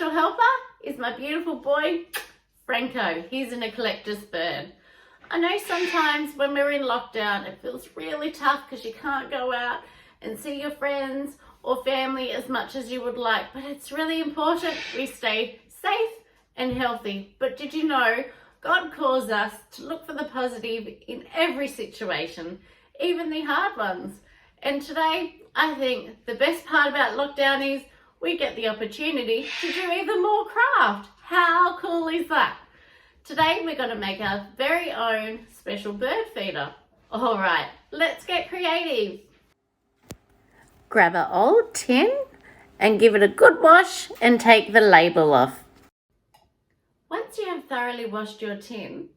special helper is my beautiful boy, Franco. He's an eclectus bird. I know sometimes when we're in lockdown, it feels really tough because you can't go out and see your friends or family as much as you would like, but it's really important we stay safe and healthy. But did you know God calls us to look for the positive in every situation, even the hard ones? And today, I think the best part about lockdown is we get the opportunity to do even more craft. How cool is that? Today, we're going to make our very own special bird feeder. All right, let's get creative. Grab an old tin and give it a good wash and take the label off. Once you have thoroughly washed your tin,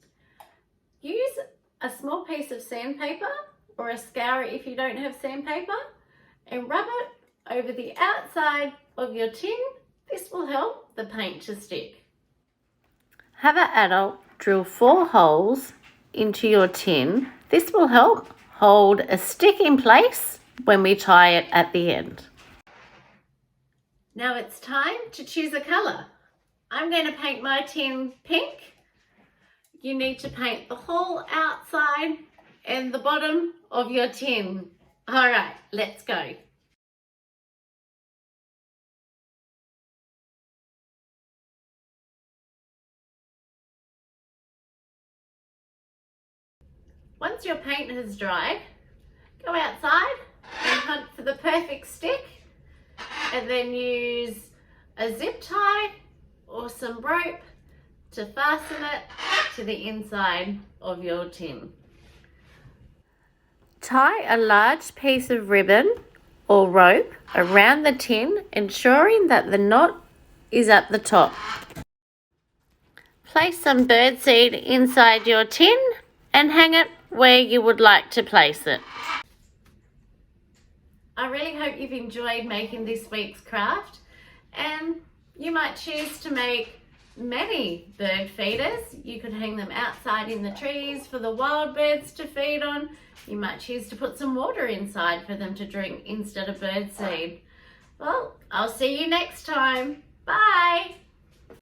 use a small piece of sandpaper or a scourer if you don't have sandpaper and rub it over the outside of your tin. This will help the paint to stick. Have an adult drill 4 holes into your tin. This will help hold a stick in place when we tie it at the end. Now it's time to choose a colour. I'm going to paint my tin pink. You need to paint the whole outside and the bottom of your tin. All right, let's go. Once your paint has dried, go outside and hunt for the perfect stick, and then use a zip tie or some rope to fasten it to the inside of your tin. Tie a large piece of ribbon or rope around the tin, ensuring that the knot is at the top. Place some birdseed inside your tin and hang it where you would like to place it. I really hope you've enjoyed making this week's craft, and you might choose to make many bird feeders. You could hang them outside in the trees for the wild birds to feed on. You might choose to put some water inside for them to drink instead of birdseed. Well, I'll see you next time. Bye.